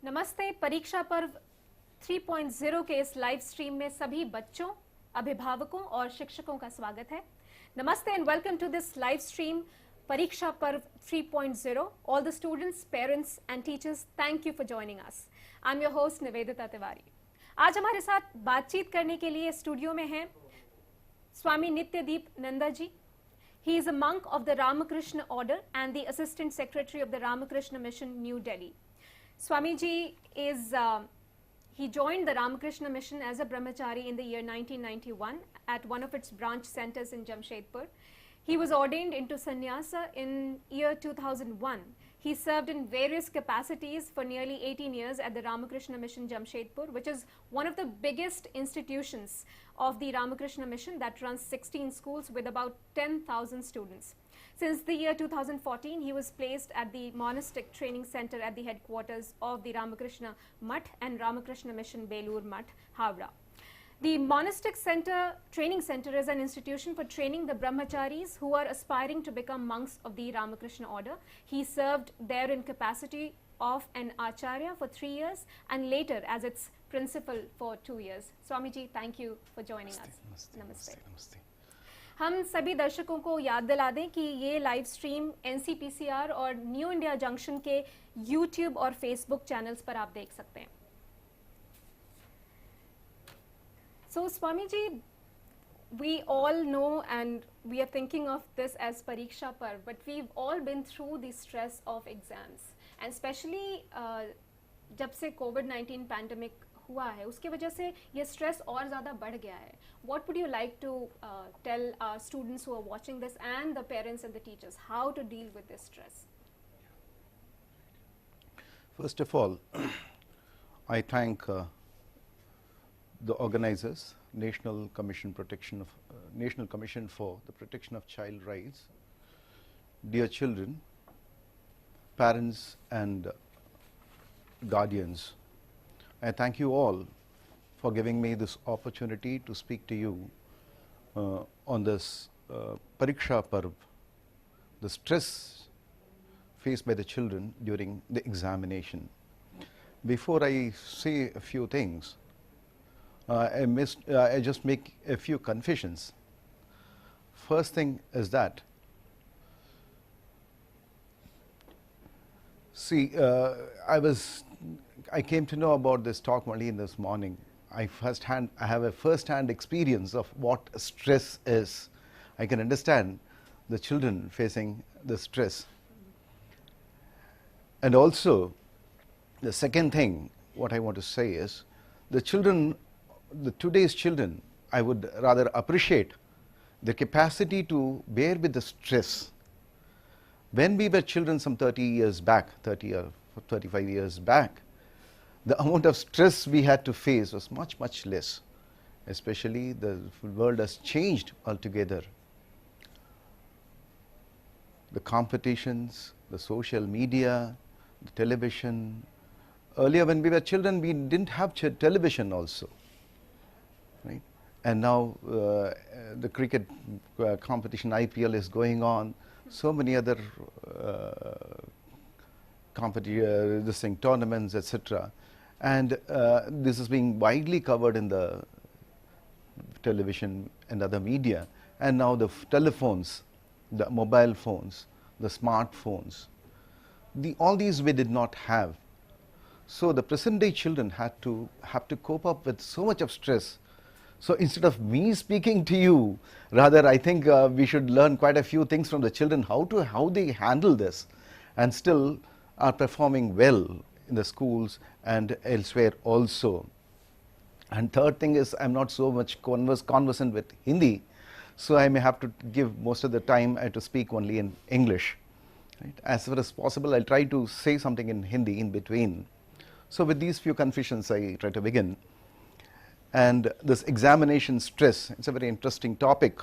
नमस्ते। परीक्षा पर्व 3.0 के इस लाइव स्ट्रीम में सभी बच्चों, अभिभावकों और शिक्षकों का स्वागत है। नमस्ते and welcome to this live stream Pariksha Parv 3.0. All the students, parents and teachers, thank you for joining us. I'm your host Nivedita Tiwari. आज हमारे साथ बातचीत करने के लिए स्टूडियो में हैं स्वामी नित्यदीपानंदा जी. He is a monk of the Ramkrishna Order and the Assistant Secretary of the Ramkrishna Mission, New Delhi. Swami ji he joined the Ramkrishna Mission as a brahmachari in the year 1991 at one of its branch centers in Jamshedpur. He was ordained into sannyasa in year 2001. He served in various capacities for nearly 18 years at the Ramkrishna Mission Jamshedpur, which is one of the biggest institutions of the Ramkrishna Mission that runs 16 schools with about 10,000 students. Since the year 2014, he was placed at the monastic training center at the headquarters of the Ramakrishna Mutt and Ramakrishna Mission Belur Mutt, Howrah. The monastic training center is an institution for training the brahmacharis who are aspiring to become monks of the Ramakrishna order. He served there in capacity of an acharya for 3 years and later as its principal for 2 years. Swami ji, thank you for joining us. Namaste. हम सभी दर्शकों को याद दिला दें कि ये live stream NCPCR और न्यू इंडिया जंक्शन के YouTube और Facebook चैनल्स पर आप देख सकते हैं. So Swami ji, we all know and we are thinking of this as Pariksha Parv, but we've all been through the stress of exams and especially जब से COVID-19 pandemic हुआ है उसकी वजह से ये स्ट्रेस और ज़्यादा बढ़ गया है. What would you like to tell our students who are watching this and the parents and the teachers how to deal with this stress? First of all, I thank the organizers, National Commission for the Protection of Child Rights. Dear children, parents and guardians, I thank you all for giving me this opportunity to speak to you on this Pariksha Parv, the stress faced by the children during the examination. Before I say a few things, I just make a few confessions. First thing is that, see, I came to know about this talk only in this morning. I have a first-hand experience of what stress is. I can understand the children facing the stress. And also, the second thing, what I want to say is, today's children, I would rather appreciate the capacity to bear with the stress. When we were children some 30 years back, 30 or 35 years back, the amount of stress we had to face was much, much less. Especially the world has changed altogether. The competitions, the social media, the television. Earlier when we were children, we didn't have television also. Right? And now the cricket competition, IPL, is going on. So many other tournaments, etc. And this is being widely covered in the television and other media. And now the telephones, the mobile phones, the smartphones, all these we did not have. So the present day children have to cope up with so much of stress. So instead of me speaking to you, rather I think we should learn quite a few things from the children, how they handle this and still are performing well in the schools and elsewhere also. And third thing is, I'm not so much conversant with Hindi, so I may have to give most of the time to speak only in English. Right? As far as possible, I'll try to say something in Hindi in between. So with these few confessions, I try to begin. And this examination stress, it's a very interesting topic.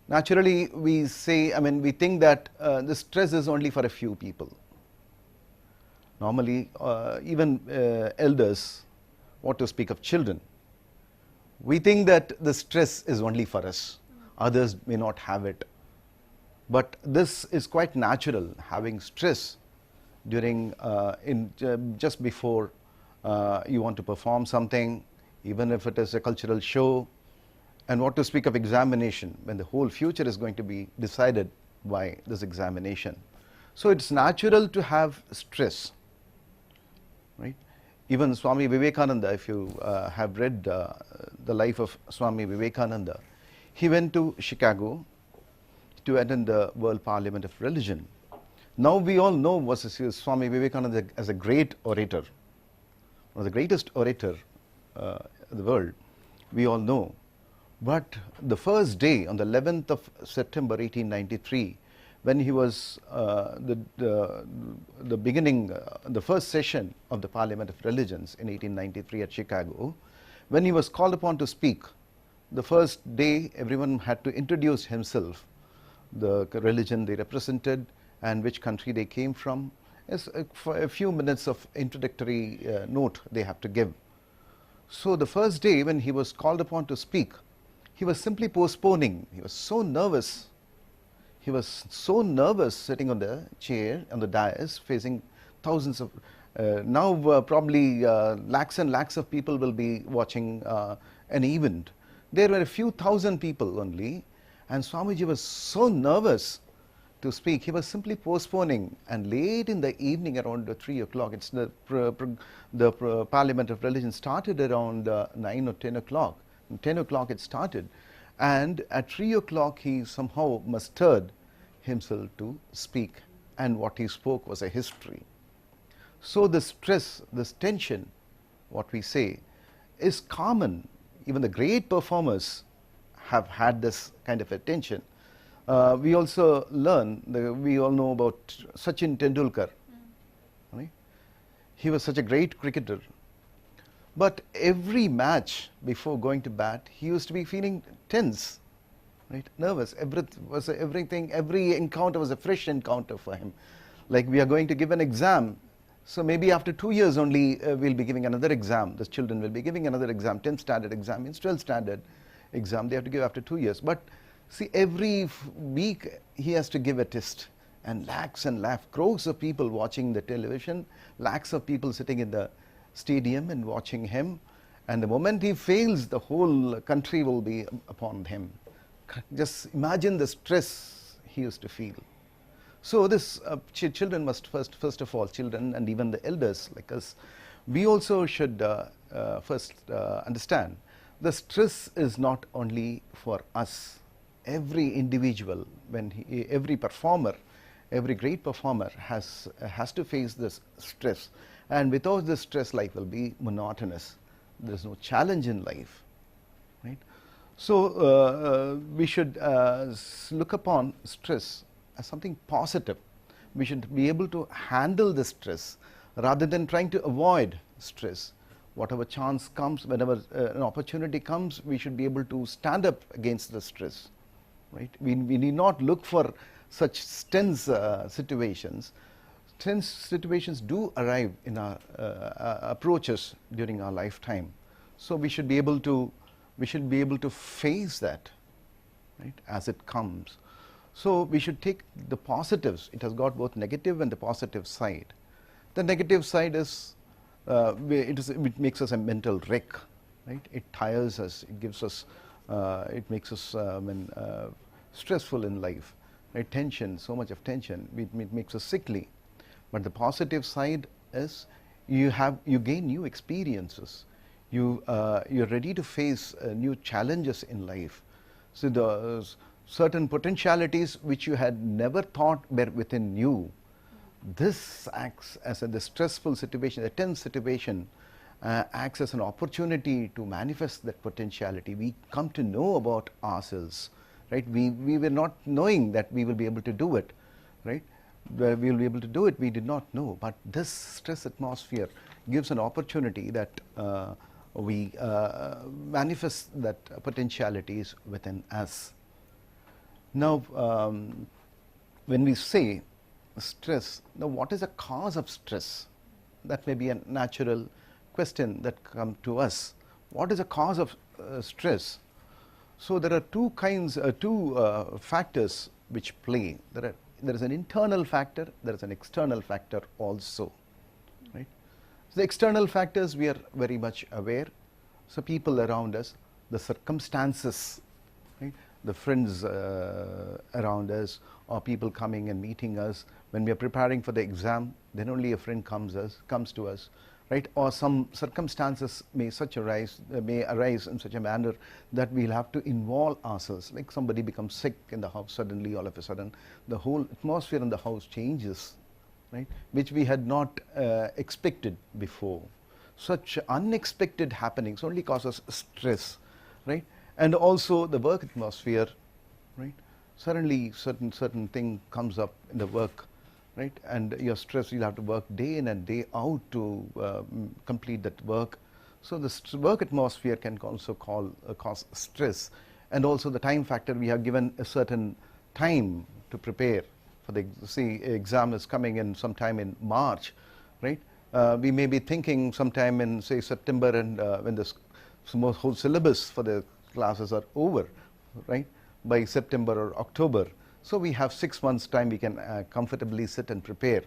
Naturally, we think that the stress is only for a few people. Normally, even elders, what to speak of children, we think that the stress is only for us. Others may not have it. But this is quite natural, having stress during just before you want to perform something, even if it is a cultural show, and what to speak of examination when the whole future is going to be decided by this examination. So it's natural to have stress, right? Even Swami Vivekananda, if you have read the life of Swami Vivekananda, he went to Chicago to attend the World Parliament of Religion. Now we all know Swami Vivekananda as a great orator, one of the greatest orator in the world, we all know. But the first day, on the 11th of September 1893, when he was the beginning, the first session of the Parliament of Religions in 1893 at Chicago, when he was called upon to speak, the first day everyone had to introduce himself, the religion they represented and which country they came from. For a few minutes of introductory note they have to give. So the first day when he was called upon to speak, he was simply postponing. He was so nervous. He was so nervous sitting on the chair, on the dais, facing thousands of, now probably lakhs and lakhs of people will be watching an event. There were a few thousand people only, and Swamiji was so nervous to speak. He was simply postponing, and late in the evening around 3 o'clock, it's the Parliament of Religion started around 9 or 10 o'clock. 10 o'clock it started, and at 3 o'clock he somehow mustered himself to speak, and what he spoke was a history. So the stress, this tension, what we say, is common. Even the great performers have had this kind of a tension. We also learn, we all know about Sachin Tendulkar. Right? He was such a great cricketer. But every match before going to bat, he used to be feeling tense, right? Nervous. Every encounter was a fresh encounter for him. Like we are going to give an exam. So maybe after 2 years only, we'll be giving another exam. The children will be giving another exam, 10th standard exam, means 12th standard exam. They have to give after 2 years. But see, every week he has to give a test. And lakhs, crores of people watching the television, lakhs of people sitting in the stadium and watching him, and the moment he fails, the whole country will be upon him. Just imagine the stress he used to feel. So this children must first of all, children and even the elders like us, we also should first understand the stress is not only for us. Every individual, every performer, every great performer has to face this stress. And without this stress, life will be monotonous. There is no challenge in life, right? So we should look upon stress as something positive. We should be able to handle the stress rather than trying to avoid stress. Whatever chance comes, whenever an opportunity comes, we should be able to stand up against the stress, right? We need not look for such tense situations. Tense situations do arrive in our approaches during our lifetime, so we should be able to face that, right, as it comes. So we should take the positives. It has got both negative and the positive side. The negative side is it makes us a mental wreck, right? It tires us. It gives us. It makes us stressful in life. Right? Tension, so much of tension. It makes us sickly. But the positive side is you gain new experiences. You're ready to face new challenges in life. So the certain potentialities which you had never thought were within you. This acts as the stressful situation, the tense situation, acts as an opportunity to manifest that potentiality. We come to know about ourselves, right? We were not knowing that we will be able to do it, right? We will be able to do it, we did not know. But this stress atmosphere gives an opportunity that we manifest that potentialities within us. Now, when we say stress, now what is the cause of stress? That may be a natural question that comes to us. What is the cause of stress? So there are two factors which play. There are there is an internal factor, there is an external factor also, right? So the external factors we are very much aware. So people around us, the circumstances, right? The friends around us, or people coming and meeting us when we are preparing for the exam, then only a friend comes to us, right? Or some circumstances may arise in such a manner that we'll have to involve ourselves. Like somebody becomes sick in the house suddenly, all of a sudden, the whole atmosphere in the house changes, right? Which we had not expected before. Such unexpected happenings only causes stress, right? And also the work atmosphere, right? Suddenly certain thing comes up in the work, right? And you're stressed, you'll have to work day in and day out to complete that work. So the work atmosphere can also cause stress. And also the time factor, we have given a certain time to prepare for the exam is coming in sometime in March, right? We may be thinking sometime in, say, September, and when the whole syllabus for the classes are over, right? By September or October. So we have 6 months time we can comfortably sit and prepare.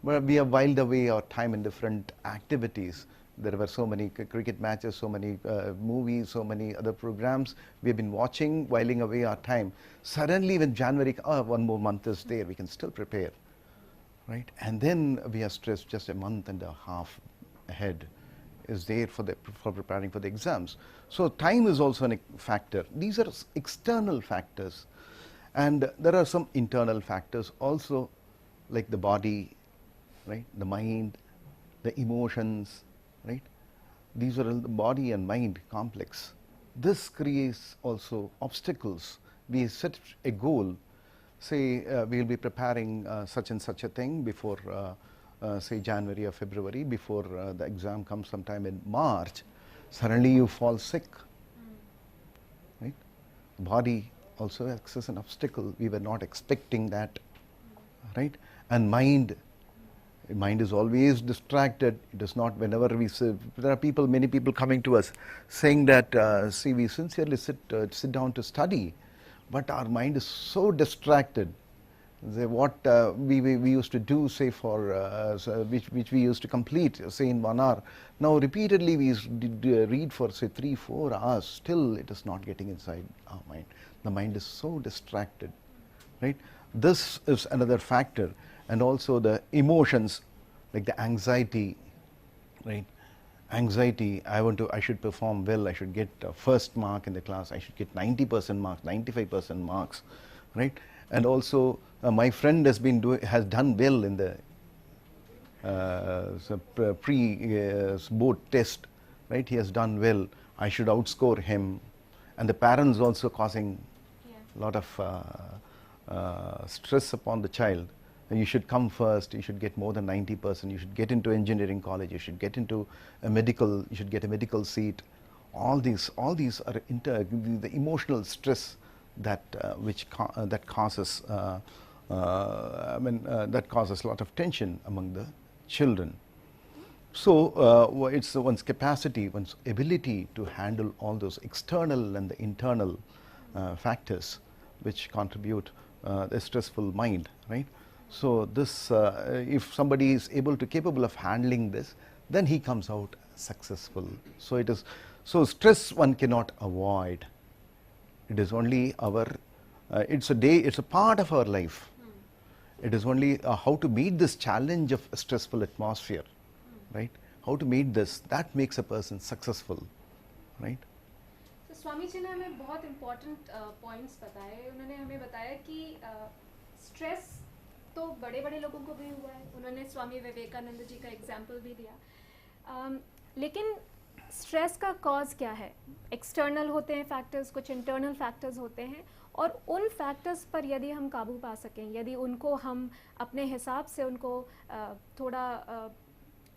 But we have whiled away our time in different activities. There were so many cricket matches, so many movies, so many other programs we have been watching, whiling away our time. Suddenly when January, one more month is there, we can still prepare, right? And then we are stressed just a month and a half ahead is there for preparing for the exams. So time is also a factor. These are external factors. And there are some internal factors also, like the body, right? The mind, the emotions, right? These are all the body and mind complex. This creates also obstacles. We set a goal, say we'll be preparing such and such a thing before say January or February, before the exam comes sometime in March. Suddenly you fall sick, right? Body also acts as an obstacle. We were not expecting that, right? And mind is always distracted. It is not, whenever we say, there are many people coming to us saying that, see, we sincerely sit down to study, but our mind is so distracted. What we used to do, say, for which we used to complete, say, in 1 hour. Now repeatedly we read for, say, 3-4 hours. Still it is not getting inside our mind. The mind is so distracted, right? This is another factor. And also the emotions, like the anxiety, right? Anxiety, I should perform well, I should get first mark in the class, I should get 90% marks, 95% marks, right? And also my friend has done well in the pre-board test, right? He has done well, I should outscore him. And the parents also causing a lot of stress upon the child. You should come first, you should get more than 90%, you should get into engineering college, you should get into you should get a medical seat. All these are the emotional stress that causes that causes a lot of tension among the children. So it's one's capacity, one's ability to handle all those external and the internal factors which contribute a stressful mind, right? So this, if somebody is capable of handling this, then he comes out successful. So stress one cannot avoid. It is only it's a part of our life. It is only how to meet this challenge of a stressful atmosphere, right? How to meet this, that makes a person successful, right? So Swami ji ने हमें बहुत important points बताए. उन्होंने हमें बताया कि stress तो बड़े लोगों को भी हुआ है. उन्होंने स्वामी विवेकानंद जी का एग्जाम्पल भी दिया. लेकिन स्ट्रेस का कॉज क्या है? एक्सटर्नल होते हैं फैक्टर्स, कुछ इंटरनल फैक्टर्स होते हैं, और उन फैक्टर्स पर यदि हम काबू पा सकें, यदि उनको हम अपने हिसाब से उनको थोड़ा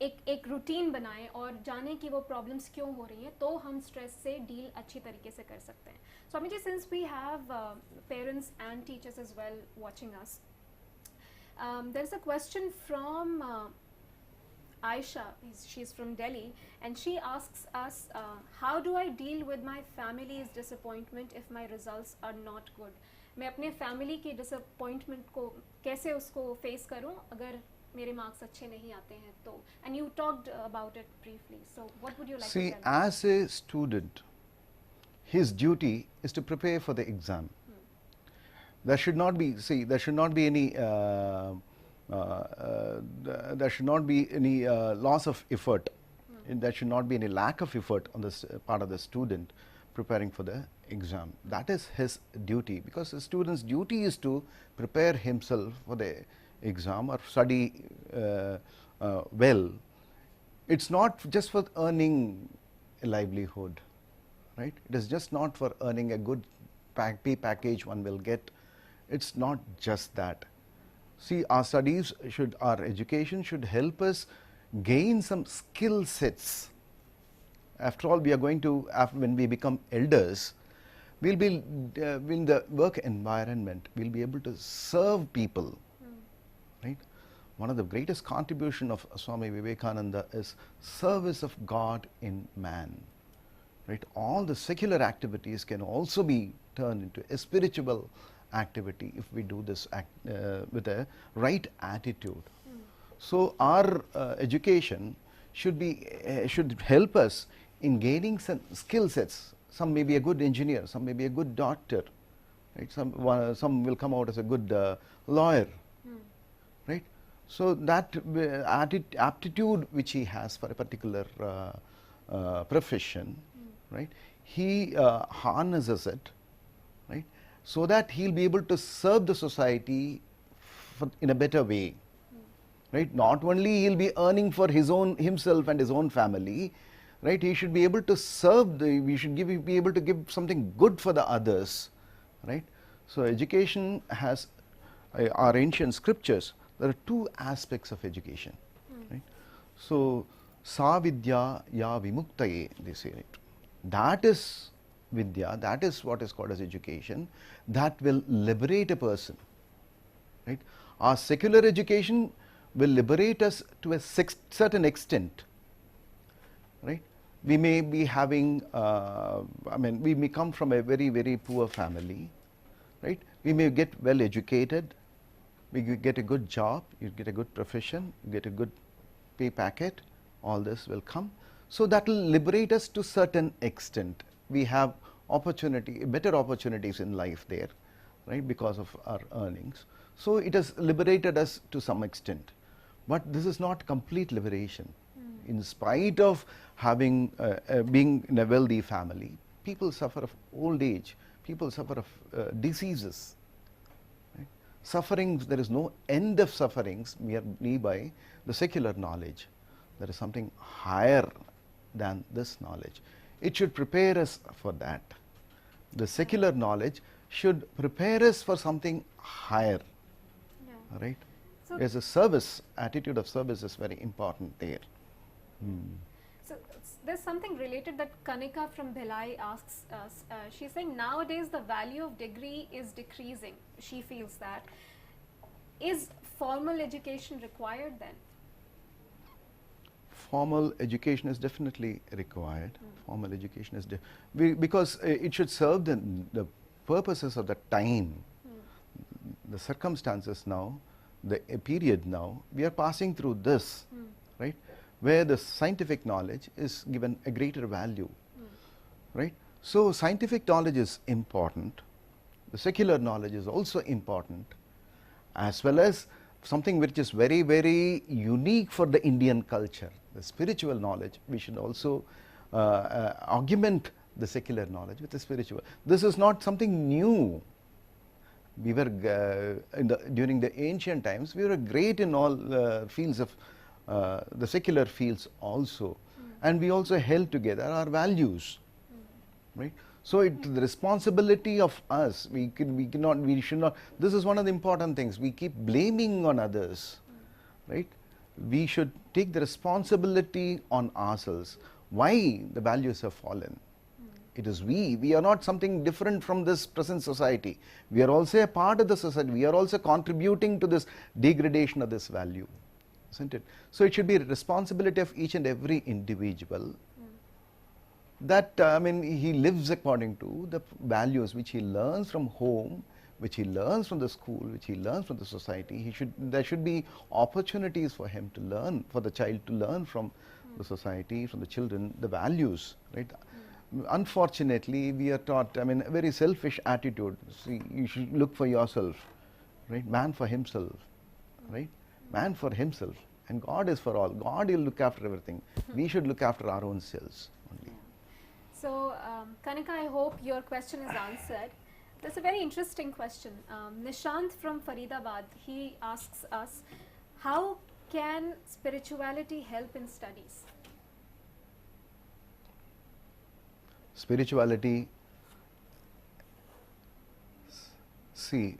एक रूटीन बनाएं और जानें कि वो प्रॉब्लम्स क्यों हो रही हैं, तो हम स्ट्रेस से डील अच्छी तरीके से कर सकते हैं. Swami ji, since we have parents and teachers as well watching us, there is a question from Aisha. She's from Delhi, and she asks us, how do I deal with my family's disappointment if my results are not good? मैं अपने family की disappointment को कैसे उसको face करूं अगर मेरे marks अच्छे नहीं आते हैं तो. And you talked about it briefly, so what would you like to See, tell? as a student, his duty is to prepare for the exam. There should not be, there should not be any, there should not be any loss of effort. There should not be any lack of effort on the part of the student preparing for the exam. That is his duty, because the student's duty is to prepare himself for the exam or study well. It's not just for earning a livelihood, right? It is just not for earning a good pay package one will get. It's not just that. See, our studies should, our education should help us gain some skill sets. After all, we are going to, when we become elders, we'll be in the work environment, we'll be able to serve people, right? One of the greatest contribution of Swami Vivekananda is service of God in man, right? All the secular activities can also be turned into a spiritual activity if we do this with a right attitude. So our education should be should help us in gaining some skill sets. Some may be a good engineer, some may be a good doctor, right? Some will come out as a good lawyer, right? So that aptitude which he has for a particular profession, right? He harnesses it, right? So that he'll be able to serve the society in a better way, right? Not only he'll be earning for himself and his own family, right? He should be able to serve we should be able to give something good for the others, right? So education has, our ancient scriptures, there are two aspects of education, right? So, sa vidya ya vimuktaye, they say it. That is vidya, that is what is called as education, that will liberate a person, right? Our secular education will liberate us to a certain extent, right? We may be having, we may come from a very, very poor family, right? We may get well educated, we get a good job, you get a good profession, you get a good pay packet, all this will come. So that will liberate us to certain extent. We have better opportunities in life there, right, because of our earnings. So it has liberated us to some extent. But this is not complete liberation. In spite of having, being in a wealthy family, people suffer of old age, people suffer of diseases. Right? Sufferings, there is no end of sufferings merely by the secular knowledge. There is something higher than this knowledge. It should prepare us for that. The secular knowledge should prepare us for something higher, right? So as a service, attitude of service is very important there. So there's something related that Kanika from Bhilai asks us. She's saying nowadays the value of degree is decreasing. She feels that. Is formal education required then? Formal education is definitely required. Formal education is because it should serve the purposes of the time, the circumstances now, the period now. We are passing through this, right, where the scientific knowledge is given a greater value, right? So scientific knowledge is important. The secular knowledge is also important, as well as something which is very, very unique for the Indian culture. The spiritual knowledge, we should also augment the secular knowledge with the spiritual. This is not something new. We were, during the ancient times, we were great in all fields of the secular fields also. And we also held together our values, right? So the responsibility of us, we should not, this is one of the important things, we keep blaming on others, right? We should take the responsibility on ourselves. Why the values have fallen? It is we are not something different from this present society. We are also a part of the society. We are also contributing to this degradation of this value, isn't it? So it should be a responsibility of each and every individual that, he lives according to the values which he learns from home, which he learns from the school, which he learns from the society. There should be opportunities for him to learn, for the child to learn from the society, from the children, the values, right? Unfortunately, we are taught, I mean, a very selfish attitude. See, you should look for yourself, right? Man for himself, right? Man for himself. And God is for all. God will look after everything. We should look after our own selves only. So, Kanika, I hope your question is answered. That's a very interesting question. Nishant from Faridabad, he asks us, how can spirituality help in studies? Spirituality, see,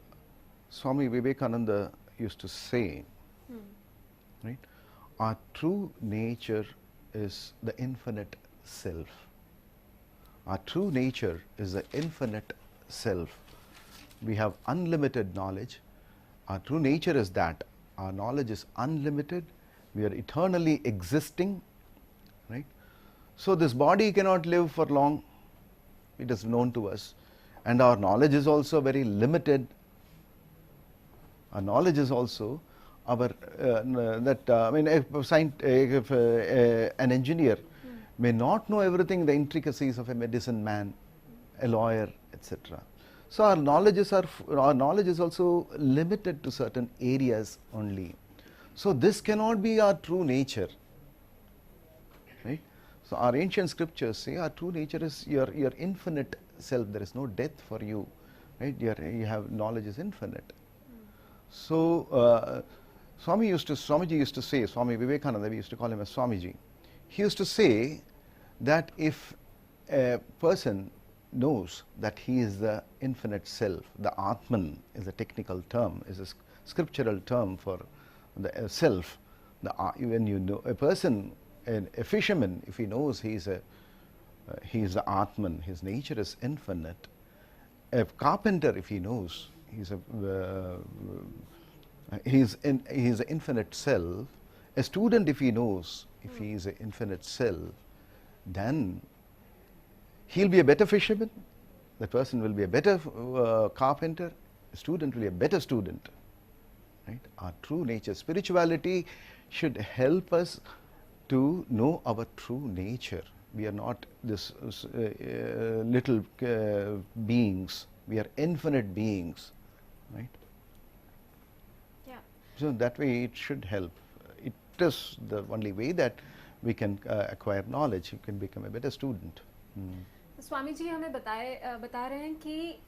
Swami Vivekananda used to say, right, our true nature is the infinite self. Our true nature is the infinite self. We have unlimited knowledge. Our true nature is that. Our knowledge is unlimited. We are eternally existing, right? So this body cannot live for long. It is known to us. And our knowledge is also very limited. Our knowledge is also our, I mean, if an engineer may not know everything, the intricacies of a medicine man, a lawyer, etc. So our knowledge is also limited to certain areas only. So this cannot be our true nature, right? So our ancient scriptures say our true nature is your infinite self. There is no death for you, right? You have knowledge is infinite. So Swamiji used to say, Swami Vivekananda, we used to call him as Swamiji. He used to say that if a person knows that he is the infinite self, the Atman is a technical term, is a scriptural term for the self. When you know a person, a fisherman, if he knows he is the Atman, his nature is infinite. A carpenter, if he knows he is the infinite self. A student, if he knows if he is an infinite self, then he'll be a better fisherman. The person will be a better carpenter. A student will be a better student. Right? Our true nature, spirituality should help us to know our true nature. We are not this little beings. We are infinite beings, right? Yeah. So that way it should help. It is the only way that we can acquire knowledge. You can become a better student. Swami ji हमें बता रहे हैं कि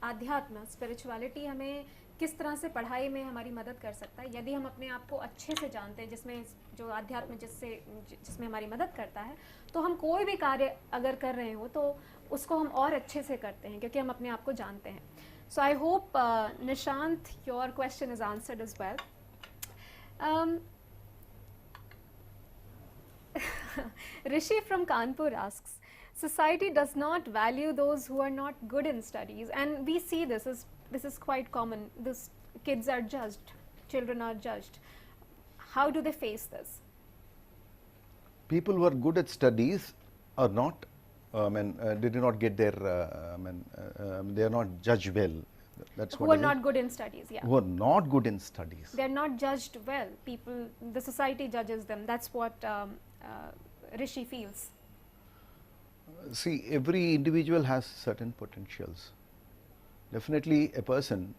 आध्यात्म spirituality हमें किस तरह से पढ़ाई में हमारी मदद कर सकता है यदि हम अपने आप को अच्छे से जानते हैं, जिसमें जो आध्यात्म जिसमें हमारी मदद करता है, तो हम कोई भी कार्य अगर कर रहे हो तो उसको हम और अच्छे से करते हैं क्योंकि हम अपने आप को जानते हैं. So I hope Nishant, your question is answered as well. Rishi from Kanpur asks, society does not value those who are not good in studies, and we see this is quite common. Kids are judged, children are judged. How do they face this? People who are good at studies are not, they do not get their, they are not judged well. That's who what are not good in studies, yeah. Who are not good in studies. They are not judged well. The society judges them. That's what Rishi feels. See, every individual has certain potentials. Definitely a person,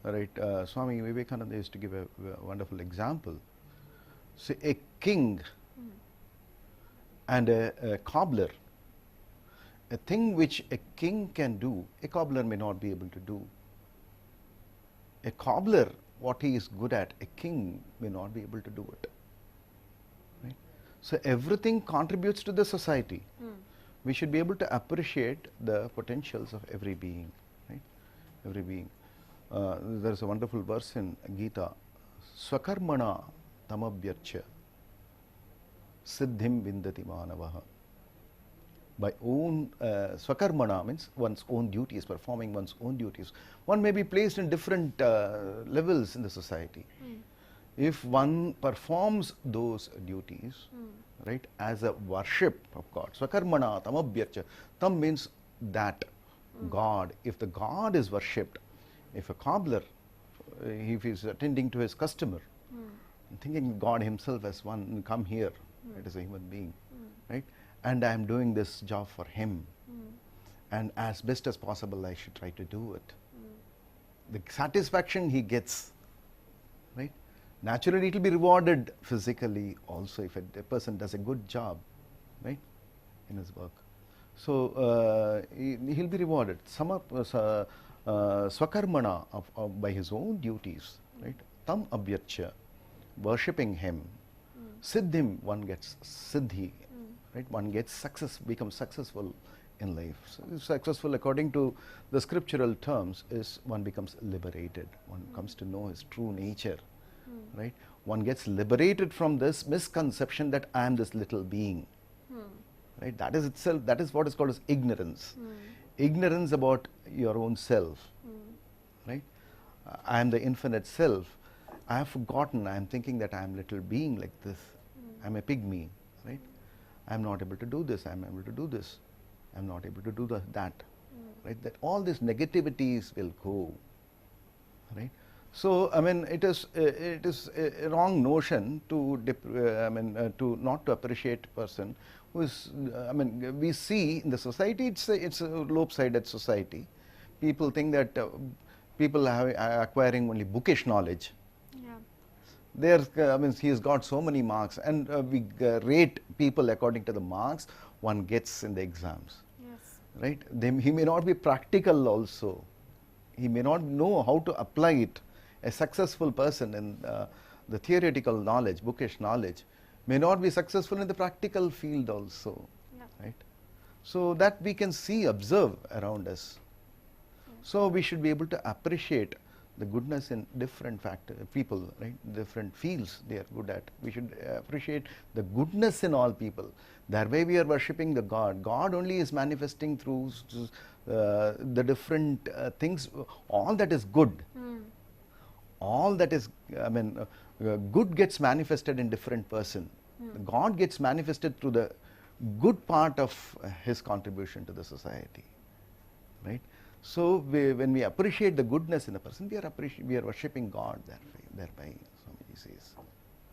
right, Swami Vivekananda used to give a wonderful example. Say a king and a cobbler. A thing which a king can do, a cobbler may not be able to do. A cobbler, what he is good at, a king may not be able to do it. Right? So everything contributes to the society. We should be able to appreciate the potentials of every being. Right? Every being. There is a wonderful verse in Gita, Swakarmana tamabhyarcha siddhim vindati manavaha. By own, Swakarmana means one's own duties, performing one's own duties. One may be placed in different levels in the society. If one performs those duties, right, as a worship of God, Swakarmana tamabhyarcha, tam means that, God, if the God is worshipped, if a cobbler, if he is attending to his customer, thinking God himself as one, come here, it is a human being, right? And I am doing this job for him, and as best as possible I should try to do it. The satisfaction he gets, right? Naturally it will be rewarded physically also if a person does a good job, right, in his work. So he'll be rewarded. Swakarmana, by his own duties, right? Tam abhyarcha, worshipping him. Siddhim, one gets siddhi, right? One gets success, becomes successful in life. So successful according to the scriptural terms is one becomes liberated. One comes to know his true nature, right? One gets liberated from this misconception that I am this little being, right? That is itself, that is what is called as ignorance. Ignorance about your own self, right? I am the infinite self. I have forgotten, I am thinking that I am little being like this. I am a pygmy, right? I am not able to do this, I am able to do this. I am not able to do that, right? That all these negativities will go, right? So I mean, it is a wrong notion to to not to appreciate a person who is. I mean, we see in the society it's a lopsided society. People think that people are acquiring only bookish knowledge. I mean, he has got so many marks, and we rate people according to the marks one gets in the exams. Yes. Right? He may not be practical also. He may not know how to apply it. A successful person in the theoretical knowledge, bookish knowledge, may not be successful in the practical field also. Right? So that we can see, observe around us. So we should be able to appreciate the goodness in different people, right? Different fields they are good at. We should appreciate the goodness in all people. That way we are worshipping the God. God only is manifesting through the different things. All that is good. All that is, good gets manifested in different person. God gets manifested through the good part of his contribution to the society, right? So when we appreciate the goodness in a person, we are worshipping God thereby, Swamiji says,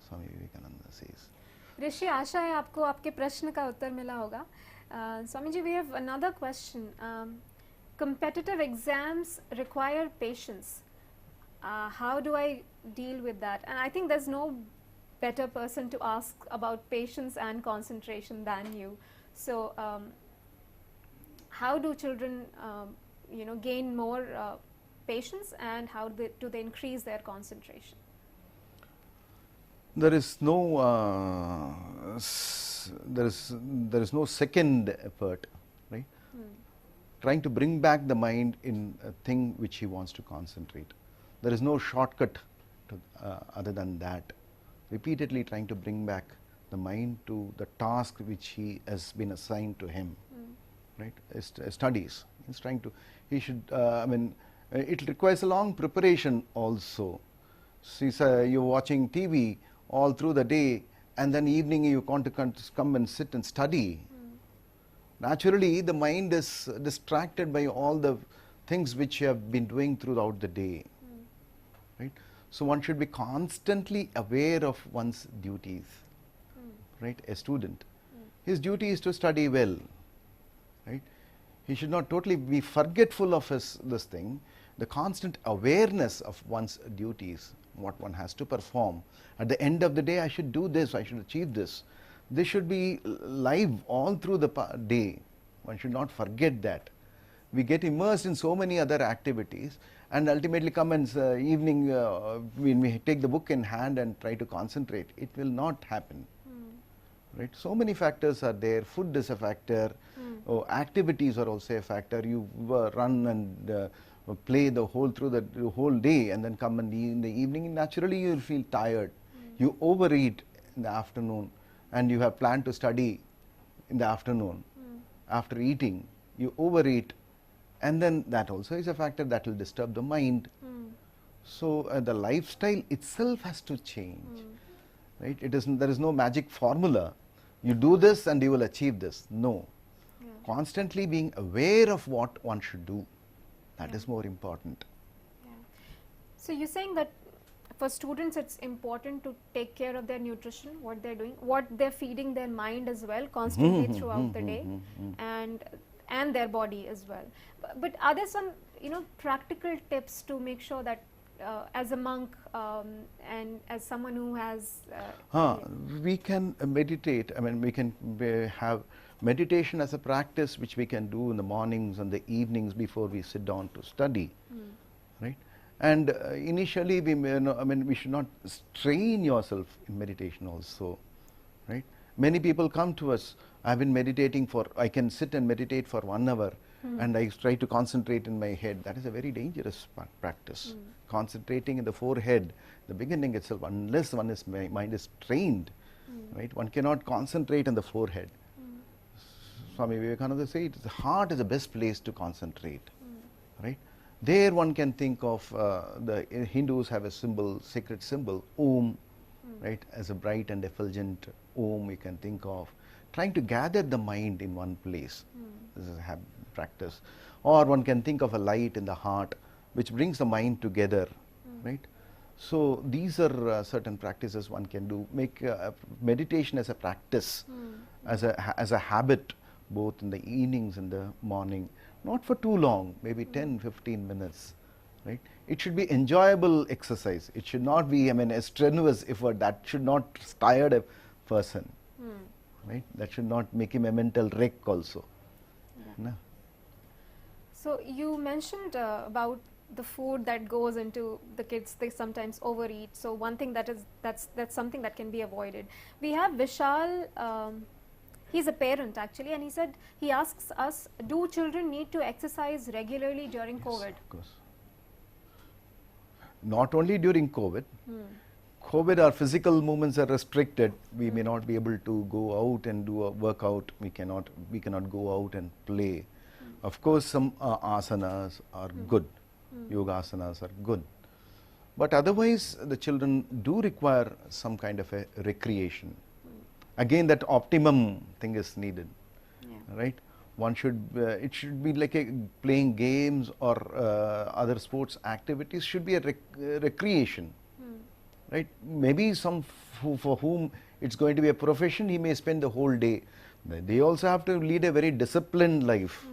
Swami Vivekananda says. ऋषि, आशा है आपको आपके प्रश्न का उत्तर मिला होगा. Swami ji, we have another question. Competitive exams require patience. How do I deal with that? And I think there's no better person to ask about patience and concentration than you. So how do children gain more patience, and how do they increase their concentration? There is no second effort, right? Trying to bring back the mind in a thing which he wants to concentrate. There is no shortcut to, other than that. Repeatedly trying to bring back the mind to the task which he has been assigned to him, right? Studies. He's trying to. He should. It requires a long preparation also. See, you're watching TV all through the day, and then evening you want to come and sit and study. Naturally, the mind is distracted by all the things which you have been doing throughout the day, right? So one should be constantly aware of one's duties, right? A student, his duty is to study well, right? He should not totally be forgetful of this thing. The constant awareness of one's duties, what one has to perform. At the end of the day, I should do this, I should achieve this. This should be live all through the day. One should not forget that. We get immersed in so many other activities, and ultimately come and evening when we take the book in hand and try to concentrate, it will not happen. Right? So many factors are there. Food is a factor. Activities are also a factor. You run and play the whole day, and then come in the evening. Naturally, you will feel tired. You overeat in the afternoon, and you have planned to study in the afternoon. After eating, you overeat, and then that also is a factor that will disturb the mind. So the lifestyle itself has to change. Right? There is no magic formula. You do this and you will achieve this. No. constantly being aware of what one should do. That is more important. Yeah. So you're saying that for students it's important to take care of their nutrition, what they're doing, what they're feeding their mind as well constantly throughout the day, and their body as well. But are there some practical tips to make sure that as a monk and as someone who has we can meditate. I mean, we can have meditation as a practice which we can do in the mornings and the evenings before we sit down to study, right? And initially we should not strain yourself in meditation also, right? Many people come to us, I've been meditating I can sit and meditate for 1 hour and I try to concentrate in my head. That is a very dangerous practice. Concentrating in the forehead, the beginning itself, unless one's mind is trained, right? One cannot concentrate on the forehead. Swami Vivekananda said the heart is the best place to concentrate, right? There one can think of, the Hindus have a symbol, sacred symbol, Om, right, as a bright and effulgent Om we can think of. Trying to gather the mind in one place. This is a practice. Or one can think of a light in the heart which brings the mind together, right? So these are certain practices one can do. Make meditation as a practice, as a habit, both in the evenings and the morning. Not for too long, maybe 10-15 minutes, right? It should be enjoyable exercise. It should not be, a strenuous effort. That should not tire a person, right? That should not make him a mental wreck also. Yeah. No? So you mentioned about the food that goes into the kids, they sometimes overeat. So one thing that's something that can be avoided. We have Vishal. He's a parent actually, and he said, he asks us, do children need to exercise regularly during COVID? Of course. Not only during COVID. COVID, our physical movements are restricted. We may not be able to go out and do a workout. We cannot go out and play. Of course, some asanas are good. Yoga asanas are good. But otherwise, the children do require some kind of a recreation. Again, that optimum thing is needed, right? One should, it should be like playing games or other sports activities should be a recreation, right? Maybe for whom it's going to be a profession, he may spend the whole day. They also have to lead a very disciplined life.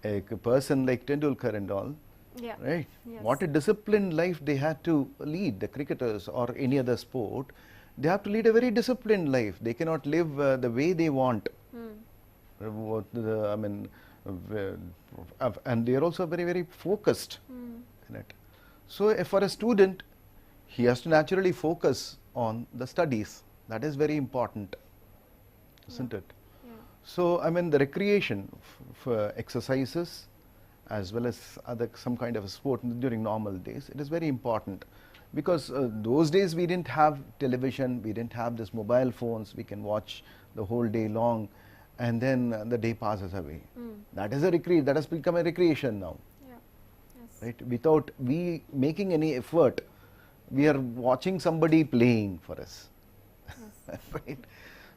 A person like Tendulkar and all, right? Yes. What a disciplined life they had to lead, the cricketers or any other sport. They have to lead a very disciplined life. They cannot live the way they want. And they are also very, very focused in it. So for a student, he has to naturally focus on the studies. That is very important, isn't it? Yeah. So the recreation for exercises as well as some kind of a sport during normal days, it is very important. Because those days we didn't have television, we didn't have this mobile phones, we can watch the whole day long and then the day passes away. That is that has become a recreation now. Yeah. Yes. Right? Without we making any effort, we are watching somebody playing for us. Yes. Right?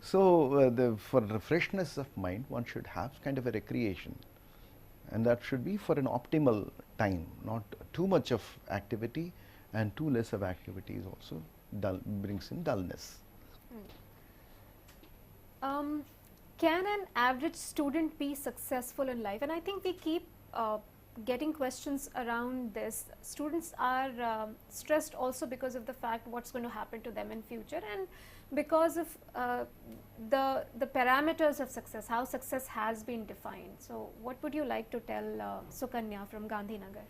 So for the freshness of mind, one should have kind of a recreation. And that should be for an optimal time, not too much of activity and too less of activities also brings in dullness. Can an average student be successful in life? And I think we keep getting questions around this. Students are stressed also because of the fact what's going to happen to them in future, and because of the parameters of success, how success has been defined. So what would you like to tell Sukanya from Gandhinagar?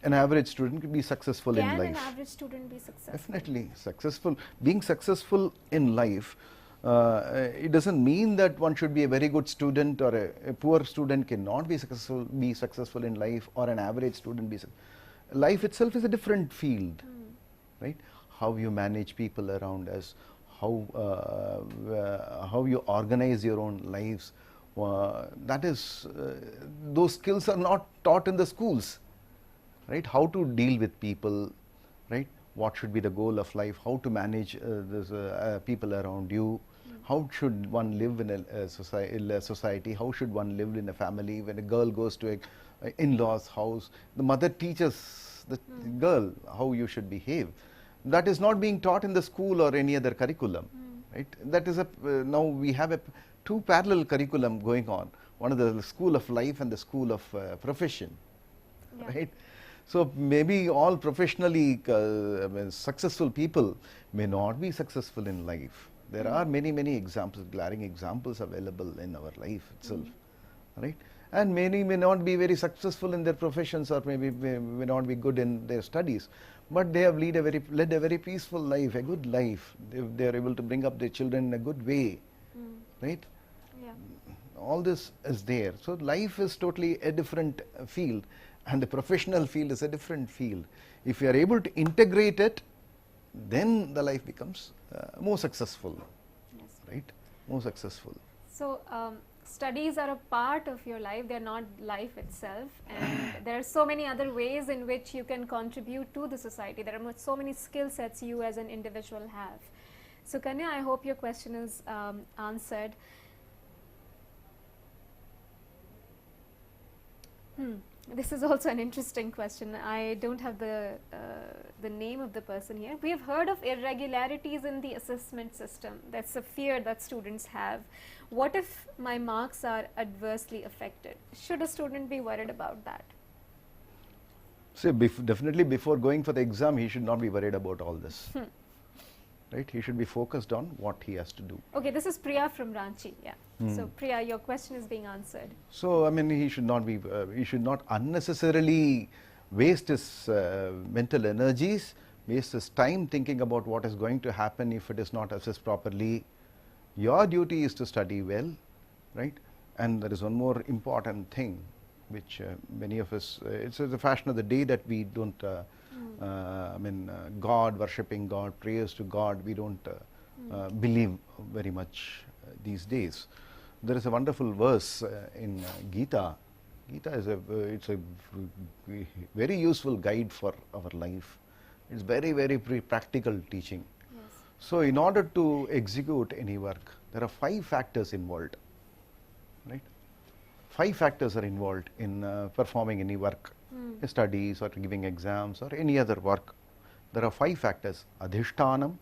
An average student can be successful in life. Can an average student be successful? Definitely successful. Being successful in life, it doesn't mean that one should be a very good student or a poor student cannot be successful in life, or an average student be successful. Life itself is a different field, right? How you manage people around us, how you organize your own lives. That is, those skills are not taught in the schools. Right? How to deal with people, right? What should be the goal of life? How to manage people around you? How should one live in a society? How should one live in a family? When a girl goes to a in-laws house, the mother teaches the girl how you should behave. That is not being taught in the school or any other curriculum, right? That is now we have two parallel curriculum going on. One is the school of life and the school of profession, right? So maybe all professionally successful people may not be successful in life. There are many examples, glaring examples available in our life itself, right? And many may not be very successful in their professions, or maybe may not be good in their studies, but they have led a very peaceful life, a good life. They are able to bring up their children in a good way, right? Yeah. All this is there. So life is totally a different field, and the professional field is a different field. If you are able to integrate it, then the life becomes more successful, Yes. right? More successful. So studies are a part of your life, they're not life itself, and there are so many other ways in which you can contribute to the society. There are so many skill sets you as an individual have. So Kanya, I hope your question is answered. This is also an interesting question. I don't have the name of the person here. We have heard of irregularities in the assessment system. That's a fear that students have. What if my marks are adversely affected? Should a student be worried about that? So definitely before going for the exam, he should not be worried about all this. Right? He should be focused on what he has to do. Okay, this is Priya from Ranchi. Yeah. So Priya, your question is being answered. So I mean, he should not unnecessarily waste his mental energies, waste his time thinking about what is going to happen if it is not assessed properly. Your duty is to study well, right? And there is one more important thing, which many of us, it's the fashion of the day that we don't, God, worshipping God, prayers to God, we don't believe very much these days. There is a wonderful verse in Gita. Gita is it's a very useful guide for our life. It's very practical teaching. Yes. So in order to execute any work, there are 5 factors involved, right? 5 factors are involved in performing any work, studies or giving exams or any other work. There are 5 factors: adhishtanam,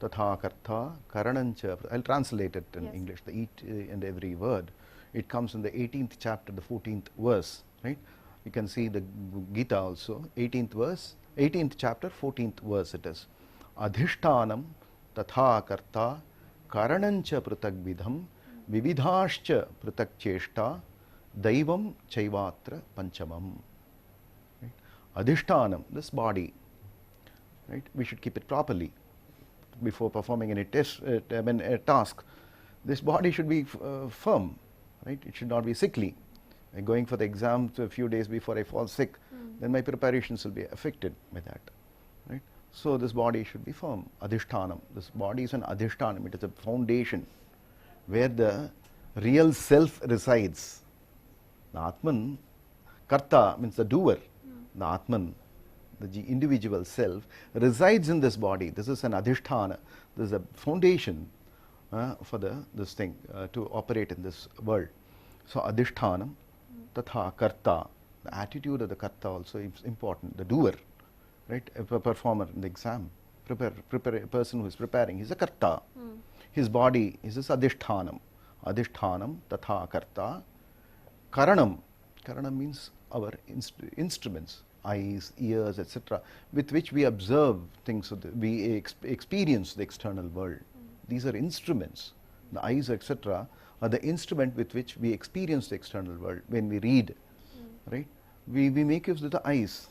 tatha karta, karanancha. I'll translate it in English, the each and every word. It comes in the 18th chapter, the 14th verse, right? You can see the Gita also, 18th verse, 18th chapter, 14th verse it is. Adhishtanam, tatha karta, karanancha prutak vidham, vividhascha prutak cheshta, daivam chaivatra panchamam. Right? Adhishtanam, this body, right? We should keep it properly before performing any a task. This body should be firm, right? It should not be sickly. Going for the exam a few days before I fall sick, then my preparations will be affected by that, right? So this body should be firm. Adhishtanam. This body is an adhishtanam. It is a foundation where the real self resides. The Atman, Karta means the doer. The Atman, the individual self, resides in this body. This is an adhishthana. This is a foundation for this thing to operate in this world. So adhishtanam, tatha karta. The attitude of the karta also is important. The doer, right? A performer in the exam, a person who is preparing, he's a karta. His body is this adhishtanam. Adhishtanam, tatha karta. Karanam. Karanam means our instruments, eyes, ears, etc., with which we observe things, we experience the external world. These are instruments. The eyes, etc., are the instrument with which we experience the external world. When we read, right, we make use of the eyes.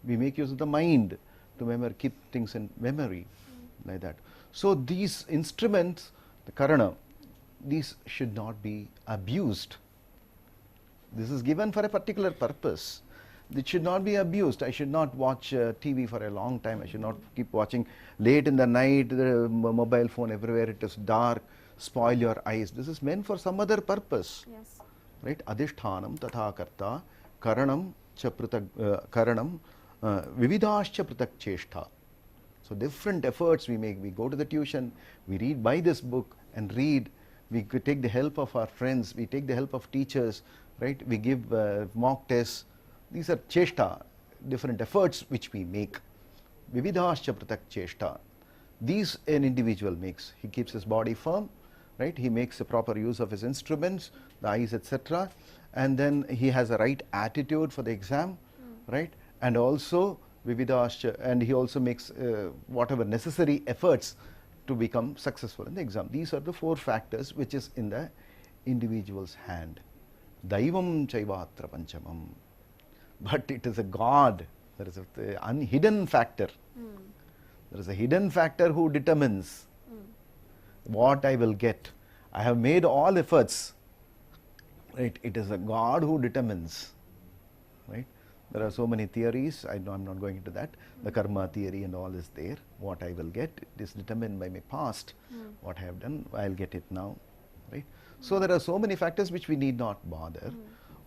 We make use of the mind to keep things in memory, like that. So these instruments, the karana, these should not be abused. This is given for a particular purpose. It should not be abused. I should not watch TV for a long time. I should not keep watching late in the night, the mobile phone everywhere, it is dark, spoil your eyes. This is meant for some other purpose. Yes. Right? Adhishtanam tatha karta, karanam cha prutak, karanam, vividhascha prutak cheshta. So different efforts we make. We go to the tuition, we read, buy this book and read. We could take the help of our friends, we take the help of teachers, right? We give mock tests. These are cheshta, different efforts which we make. Vividhascha pratak cheshta. These an individual makes. He keeps his body firm, right? He makes a proper use of his instruments, the eyes, etc. And then he has a right attitude for the exam, right? And also vividhascha, and he also makes whatever necessary efforts to become successful in the exam. These are the 4 factors which is in the individual's hand. Daivam chaivatra panchamam. But it is a God. There is a hidden factor. There is a hidden factor who determines what I will get. I have made all efforts. Right? It is a God who determines. Right? There are so many theories. I'm not going into that. The karma theory and all is there. What I will get, it is determined by my past. What I have done, I'll get it now. Right? So there are so many factors which we need not bother.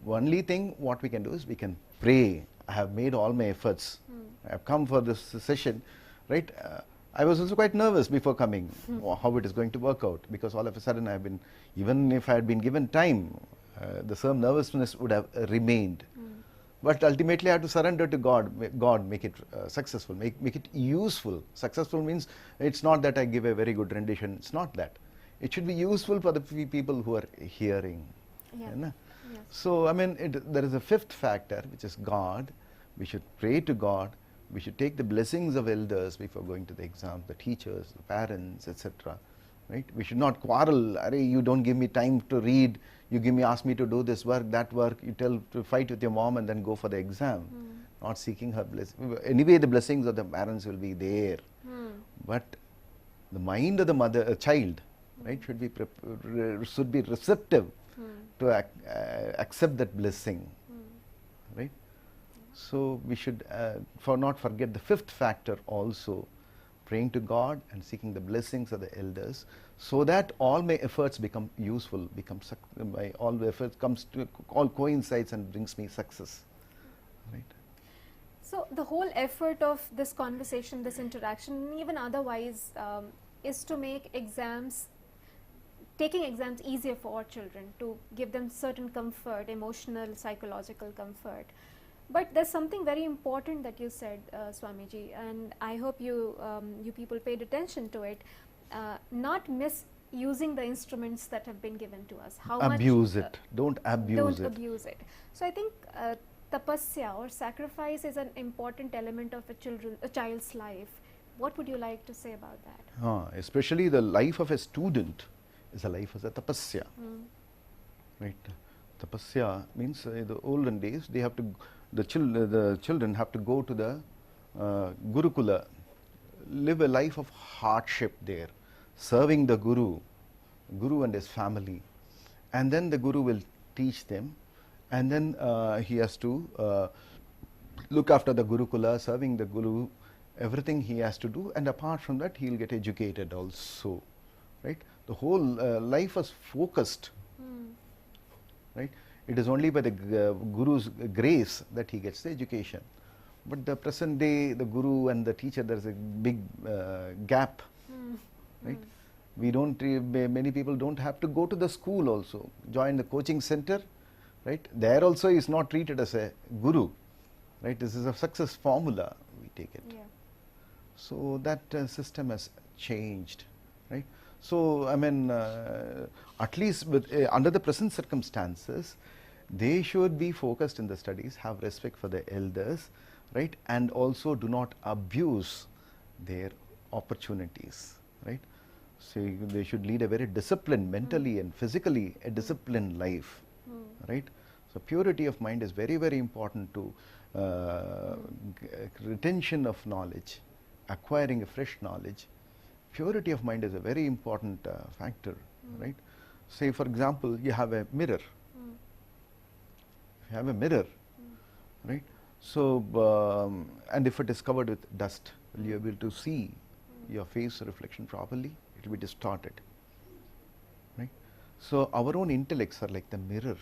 Only thing what we can do is we can pray. I have made all my efforts. I have come for this session. Right? I was also quite nervous before coming, how it is going to work out, because all of a sudden I have been, even if I had been given time, the same nervousness would have remained. But ultimately I have to surrender to God. God, make it successful, make it useful. Successful means it's not that I give a very good rendition. It's not that. It should be useful for the people who are hearing. Yeah. You know? Yes. So, I mean, there is a 5th factor, which is God. We should pray to God. We should take the blessings of elders before going to the exam, the teachers, the parents, etc. Right? We should not quarrel. Arey, you don't give me time to read. You ask me to do this work, that work. You tell to fight with your mom and then go for the exam. Not seeking her blessing. Anyway, the blessings of the parents will be there. But the mind of the child, right, should be receptive to accept that blessing. Right? So we should not forget the 5th factor also, praying to God and seeking the blessings of the elders, so that all my efforts become useful, all the efforts all coincides and brings me success. Right? So the whole effort of this conversation, this interaction, even otherwise, is to make taking exams easier for our children, to give them certain comfort, emotional, psychological comfort. But there's something very important that you said, Swamiji, and I hope you people paid attention to it. Not misusing the instruments that have been given to us. Abuse it. Don't abuse it. Don't abuse it. So I think tapasya or sacrifice is an important element of a child's life. What would you like to say about that? Especially the life of a student is a life as a tapasya. Right? Tapasya means in the olden days the children have to go to the Gurukula, live a life of hardship there, serving the Guru and his family. And then the Guru will teach them, and then he has to look after the Gurukula, serving the Guru, everything he has to do, and apart from that he will get educated also. Right? The whole life was focused. Right? It is only by the Guru's grace that he gets the education. But the present day, the Guru and the teacher, there is a big gap. Right? Many people don't have to go to the school also, join the coaching center. Right? There also is not treated as a Guru. Right? This is a success formula, we take it. Yeah. So that system has changed. Right? So, I mean, at least under the present circumstances, they should be focused in the studies, have respect for the elders, right, and also do not abuse their opportunities, right. So they should lead a very disciplined, mentally and physically, a disciplined life, right. So purity of mind is very, very important to retention of knowledge, acquiring a fresh knowledge. Purity of mind is a very important factor, right. Say, for example, you have a mirror. You have a mirror, right? So, and if it is covered with dust, will you be able to see your face reflection properly? It will be distorted, right? So, our own intellects are like the mirror,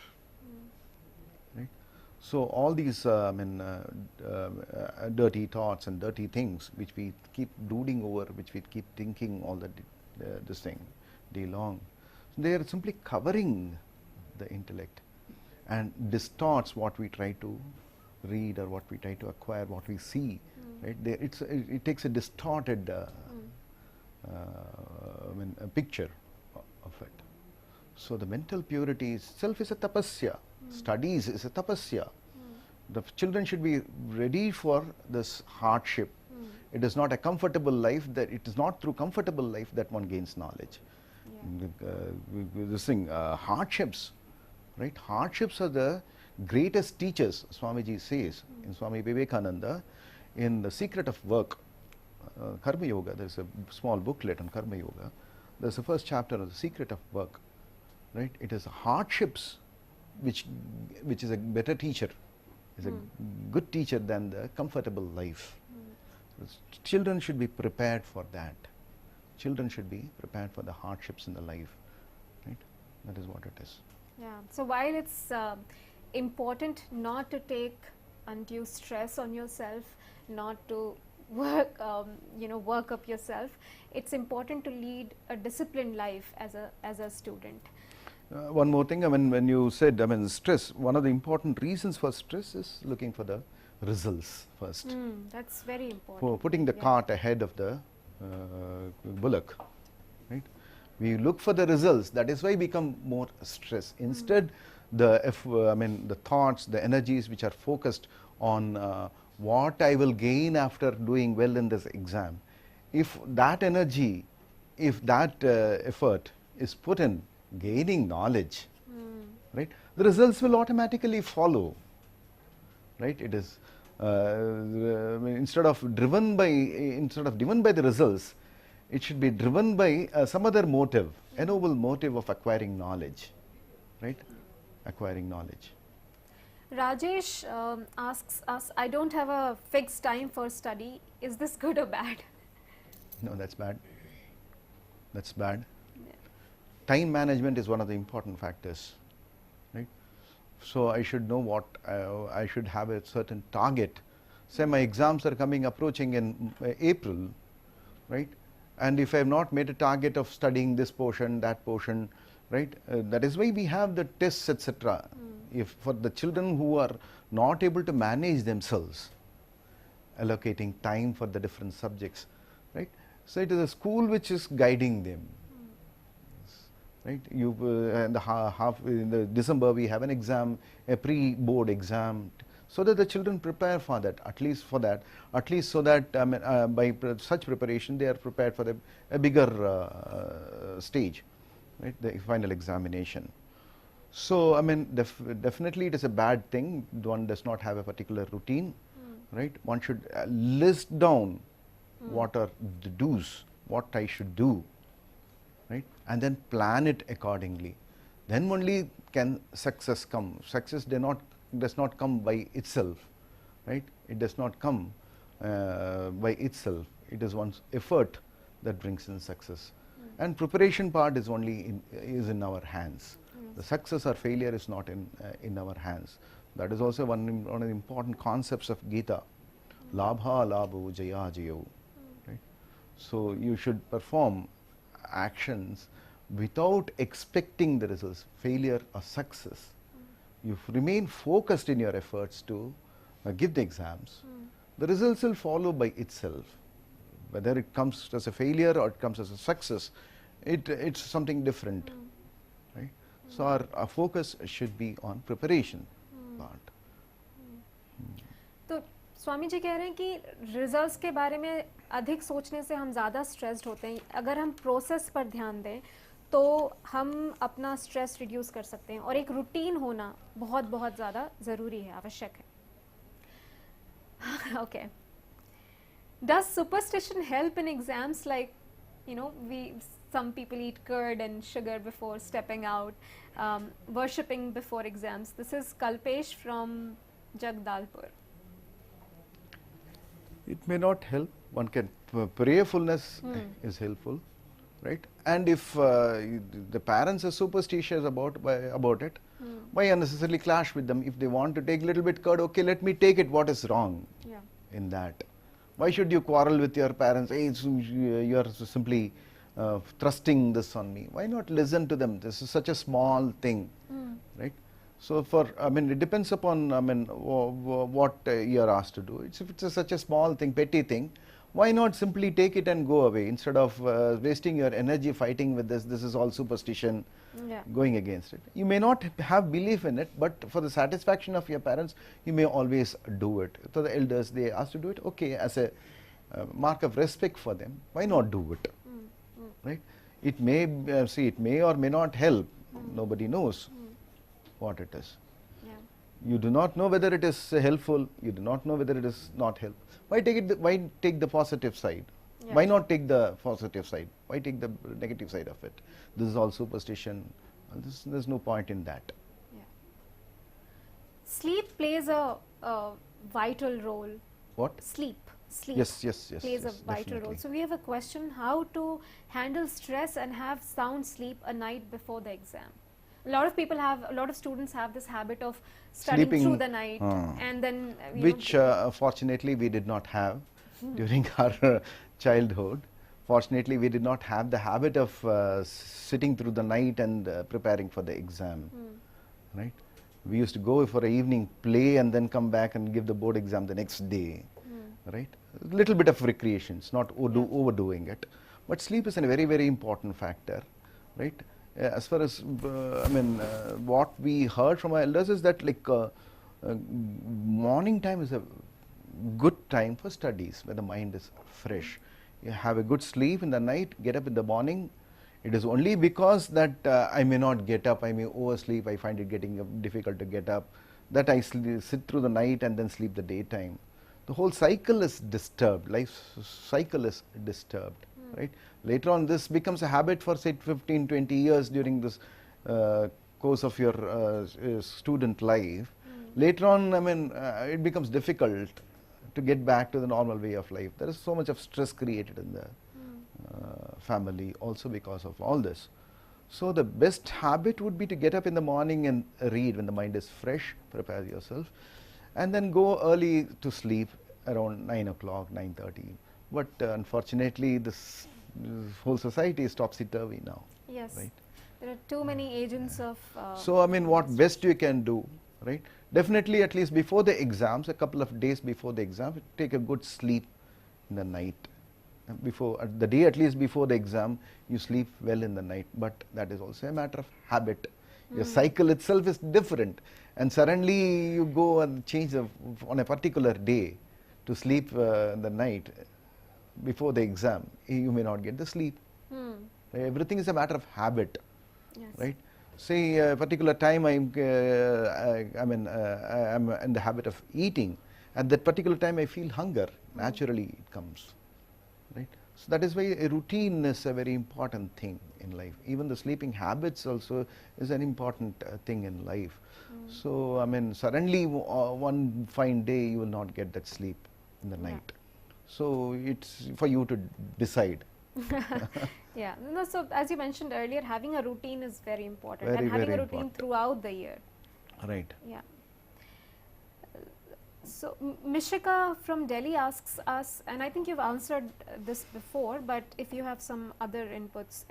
right? So all these dirty thoughts and dirty things which we keep brooding over, which we keep thinking all this thing day long, they are simply covering the intellect and distorts what we try to read or what we try to acquire, what we see. Right? It takes a distorted a picture of it. So the mental purity itself is a tapasya. Studies is a tapasya. The children should be ready for this hardship. It is not a comfortable life. That it is not through comfortable life that one gains knowledge. Hardships, right? Hardships are the greatest teachers. Swamiji says in Swami Vivekananda, in The Secret of Work, Karma Yoga. There is a small booklet on Karma Yoga. There is the first chapter of The Secret of Work. Right? It is hardships which is a better teacher, is a good teacher than the comfortable life. Children should be prepared for that. Children should be prepared for the hardships in the life. Right? That is what it is. Yeah. So while it's important not to take undue stress on yourself, not to work up yourself, it's important to lead a disciplined life as a student. One more thing, when you said, stress, one of the important reasons for stress is looking for the results first. That's very important. For putting the cart ahead of the bullock, right? We look for the results. That is why we become more stressed. Instead, the thoughts, the energies which are focused on what I will gain after doing well in this exam. If that energy, if that effort is put in gaining knowledge, right, the results will automatically follow. Right? It is instead of driven by the results, it should be driven by some other motive, a noble motive of acquiring knowledge. Right? Acquiring knowledge. Rajesh asks us, I don't have a fixed time for study. Is this good or bad? No, that's bad. That's bad. Time management is one of the important factors, right? So I should know what I should have a certain target. Say my exams are approaching in April, right? And if I have not made a target of studying this portion, that portion, right? That is why we have the tests, etc. If for the children who are not able to manage themselves, allocating time for the different subjects, right? So it is a school which is guiding them. Right? In the December we have an exam, a pre-board exam, so that the children prepare for that. At least so that by such preparation they are prepared for a bigger stage, right? The final examination. So definitely it is a bad thing. One does not have a particular routine, right? One should list down what are the do's, what I should do. Right? And then plan it accordingly. Then only can success come. Success does not come by itself, right? It does not come by itself. It is one's effort that brings in success. And preparation part is only in our hands. The success or failure is not in our hands. That is also one of the important concepts of Gita. Labha labho jaya jayo. Right? So you should perform actions without expecting the results, failure or success. You remain focused in your efforts to give the exams. The results will follow by itself. Whether it comes as a failure or it comes as a success, it's something different. Right? So our focus should be on preparation part. तो स्वामी जी कह रहे हैं कि results के बारे में अधिक सोचने से हम ज़्यादा स्ट्रेस्ड होते हैं. अगर हम प्रोसेस पर ध्यान दें तो हम अपना स्ट्रेस रिड्यूस कर सकते हैं और एक रूटीन होना बहुत बहुत ज़्यादा ज़रूरी है, आवश्यक है. Okay. Does superstition help in exams? Like, some people eat curd and sugar before stepping out, worshipping before exams. This is Kalpesh from Jagdalpur. It may not help. One can prayerfulness is helpful, right? And if the parents are superstitious about it, Why unnecessarily clash with them? If they want to take a little bit curd, okay, let me take it. What is wrong in that? Why should you quarrel with your parents? Hey, you are simply thrusting this on me. Why not listen to them? This is such a small thing, right? So it depends upon, what you are asked to do. If it's such a small thing, petty thing, why not simply take it and go away instead of wasting your energy fighting with this? This is all superstition, going against it. You may not have belief in it, but for the satisfaction of your parents, you may always do it. So the elders, they ask to do it, okay, as a mark of respect for them, why not do it? Right? It may, it may or may not help. Nobody knows what it is. You do not know whether it is helpful. You do not know whether it is not helpful. Why take the positive side? Why not take the positive side? Why take the negative side of it? This is all superstition. There's no point in that. Sleep plays a vital role. What? Sleep. Yes. Plays a vital role. So we have a question: how to handle stress and have sound sleep a night before the exam? A lot of students have this habit of studying through the night, and then which fortunately we did not have during our childhood. Fortunately, we did not have the habit of sitting through the night and preparing for the exam. Right? We used to go for an evening play and then come back and give the board exam the next day. Right? A little bit of recreations, not overdoing it. But sleep is a very, very important factor. Right? As far as what we heard from our elders is that morning time is a good time for studies, where the mind is fresh. You have a good sleep in the night, get up in the morning. It is only because that I may not get up, I may oversleep, I find it getting difficult to get up, that I sit through the night and then sleep the daytime. The whole cycle is disturbed, life cycle is disturbed. Right? Later on, this becomes a habit for, say, 15, 20 years during this course of your student life. Later on, it becomes difficult to get back to the normal way of life. There is so much of stress created in the family also because of all this. So the best habit would be to get up in the morning and read when the mind is fresh, prepare yourself, and then go early to sleep around 9 o'clock, 9:30. But unfortunately, this whole society is topsy-turvy now. Yes. Right? There are too many agents of... so, what best you can do, right? Definitely, at least before the exams, a couple of days before the exam, take a good sleep in the night. Before the day, at least before the exam, you sleep well in the night. But that is also a matter of habit. Your cycle itself is different. And suddenly, you go and change on a particular day to sleep in the night before the exam, you may not get the sleep. Everything is a matter of habit, right? Say a particular time I'm in the habit of eating. At that particular time, I feel hunger. Naturally, it comes, right? So that is why a routine is a very important thing in life. Even the sleeping habits also is an important thing in life. So suddenly one fine day you will not get that sleep in the night. So it's for you to decide. So as you mentioned earlier, having a routine is very important, Very, and having very a routine important. throughout the year. Right. Yeah. So Mishika from Delhi asks us, and I think you've answered this before, but if you have some other inputs,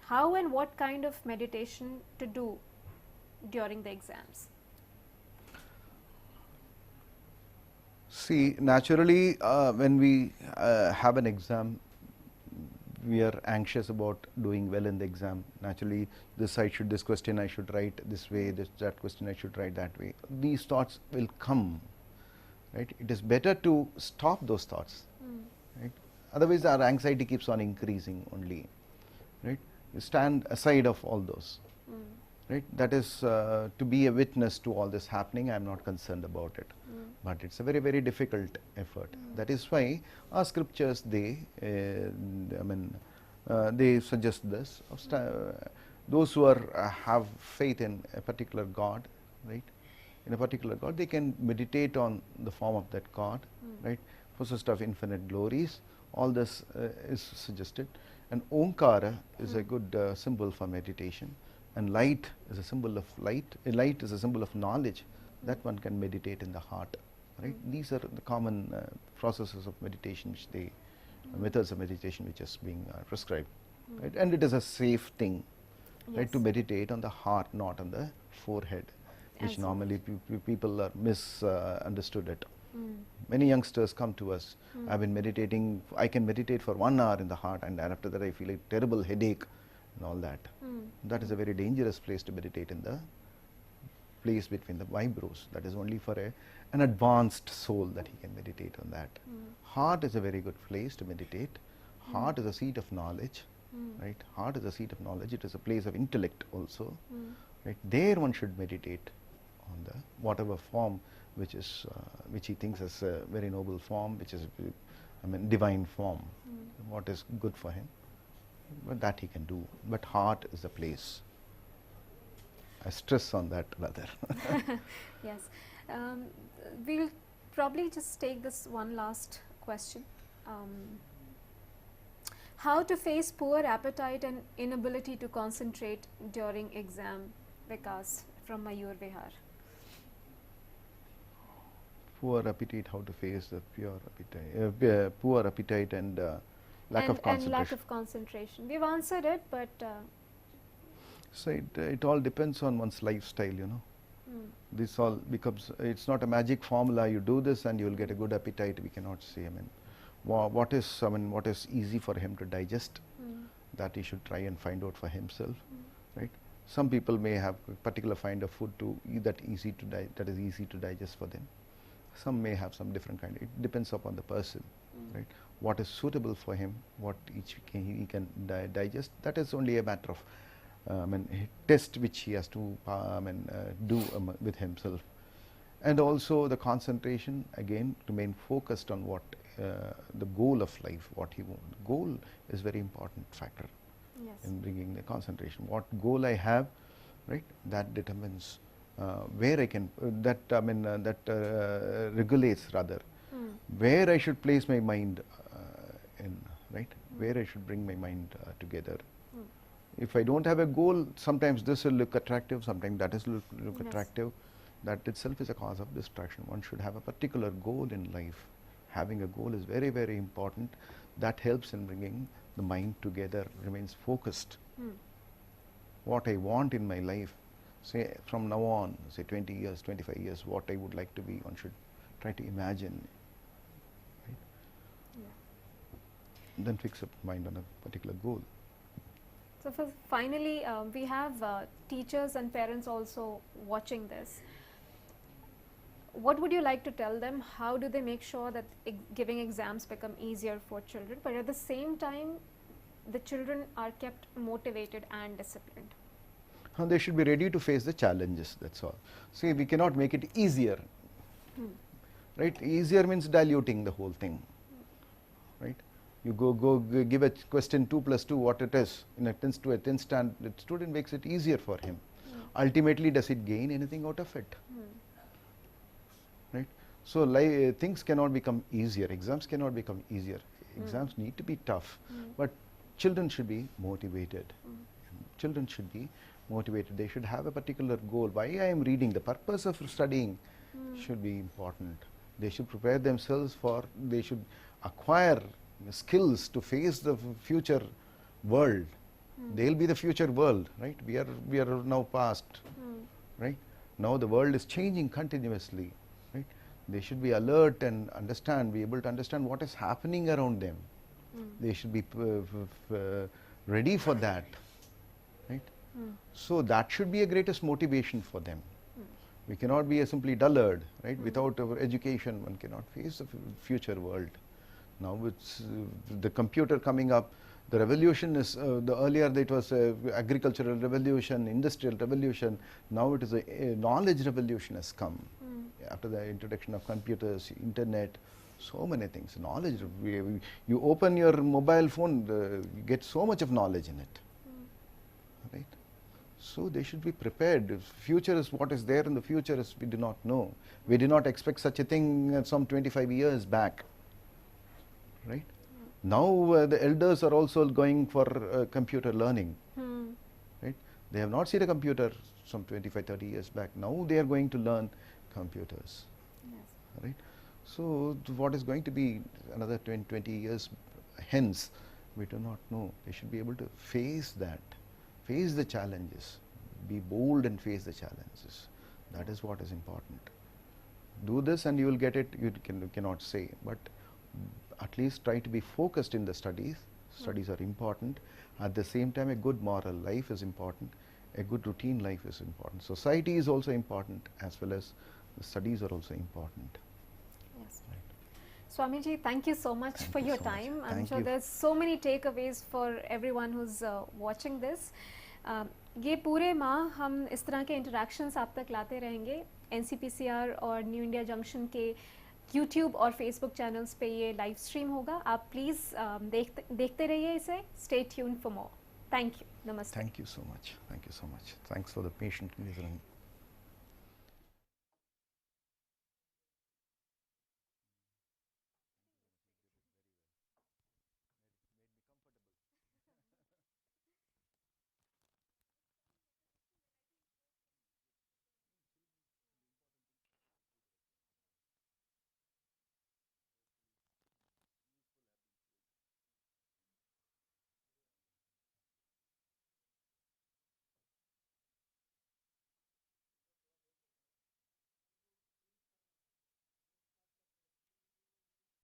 how and what kind of meditation to do during the exams? See, naturally, when we have an exam, we are anxious about doing well in the exam. Naturally, this question I should write this way, that question I should write that way. These thoughts will come, right? It is better to stop those thoughts, right? Otherwise, our anxiety keeps on increasing only, right? You stand aside of all those, right? That is to be a witness to all this happening. I am not concerned about it. But it's a very, very difficult effort. That is why our scriptures, they suggest this. Those who have faith in a particular God, right? In a particular God, they can meditate on the form of that God, right? Possessed of infinite glories. All this is suggested. And Omkara is a good symbol for meditation. And light is a symbol of light. Light is a symbol of knowledge. That one can meditate in the heart, right? These are the common processes of meditation, which they methods of meditation which is being prescribed, right? And it is a safe thing, right, to meditate on the heart, not on the forehead, which normally people are misunderstood it. Many youngsters come to us. I've been meditating. I can meditate for 1 hour in the heart, and after that I feel a terrible headache and all that. That is a very dangerous place to meditate, in the place between the eyebrows. That is only for an advanced soul that he can meditate on that. Heart is a very good place to meditate. Heart is a seat of knowledge, right? Heart is a seat of knowledge. It is a place of intellect also, right? There one should meditate on the whatever form which is which he thinks is a very noble form, which is divine form. What is good for him, but that he can do. But heart is the place. I stress on that rather. Yes. We'll probably just take this one last question. How to face poor appetite and inability to concentrate during exam? Vikas from Mayur Vihar. Poor appetite, how to face the poor appetite and lack of concentration. And lack of concentration. We've answered it, but so it all depends on one's lifestyle, This all becomes, it's not a magic formula. You do this and you will get a good appetite. We cannot say. What is easy for him to digest, that he should try and find out for himself, right? Some people may have a particular kind of food to eat that is easy to digest for them. Some may have some different kind. It depends upon the person, right? What is suitable for him, what he can digest. That is only a matter of test which he has to do with himself. And also the concentration, again, remain focused on what the goal of life, what he wants. Goal is very important factor in bringing the concentration. What goal I have, right? That determines where I can, regulates rather, where I should place my mind in, right? Where I should bring my mind together. If I don't have a goal, sometimes this will look attractive, sometimes that is look attractive. That itself is a cause of distraction. One should have a particular goal in life. Having a goal is very, very important. That helps in bringing the mind together, remains focused. What I want in my life, say from now on, say 20 years, 25 years, what I would like to be, one should try to imagine. Right? Then fix up mind on a particular goal. So finally, we have teachers and parents also watching this. What would you like to tell them? How do they make sure that giving exams become easier for children, but at the same time, the children are kept motivated and disciplined? They should be ready to face the challenges, that's all. See, we cannot make it easier. Right? Easier means diluting the whole thing. Right? You go give a question 2 + 2 what it is in a 10th standard, the student makes it easier for him. Ultimately, does it gain anything out of it? Right? So things cannot become easier. Exams cannot become easier. Exams need to be tough, but children should be motivated. Children should be motivated. They should have a particular goal. Why I am reading, the purpose of studying should be important. They should prepare themselves they should acquire skills to face the future world. They'll be the future world, right? We are now past, right? Now the world is changing continuously, right? They should be alert and be able to understand what is happening around them. They should be ready for that, right? So that should be a greatest motivation for them. We cannot be a simply dullard, right? Without our education, one cannot face the future world. Now with the computer coming up, the revolution is, earlier it was agricultural revolution, industrial revolution, now it is a knowledge revolution has come. After the introduction of computers, internet, so many things, knowledge. You open your mobile phone, you get so much of knowledge in it. Right? So they should be prepared. The future is what is there in the future is we do not know. We did not expect such a thing some 25 years back. Right? Now the elders are also going for computer learning. Right? They have not seen a computer some 25, 30 years back. Now they are going to learn computers, Yes. right? So what is going to be another 20 years hence, we do not know. They should be able to face that, face the challenges, be bold and face the challenges. That is what is important. Do this and you will get it, you cannot say, but at least try to be focused in the studies. Studies are important. At the same time, a good moral life is important. A good routine life is important. Society is also important, as well as the studies are also important. Yes. Swamiji, thank you so much Thank for you your so much. time. I'm Thank sure you. there's so many takeaways for everyone who's watching this. ये पूरे माह हम इस तरह के interactions आप तक लाते रहेंगे. NCPCR और न्यू इंडिया जंक्शन के YouTube और Facebook चैनल्स पे ये लाइव स्ट्रीम होगा. आप प्लीज़ देखते रहिए इसे. Stay tuned for more. Thank you. Namaste. Thank you so much. Thank you so much. Thanks for the patient listening.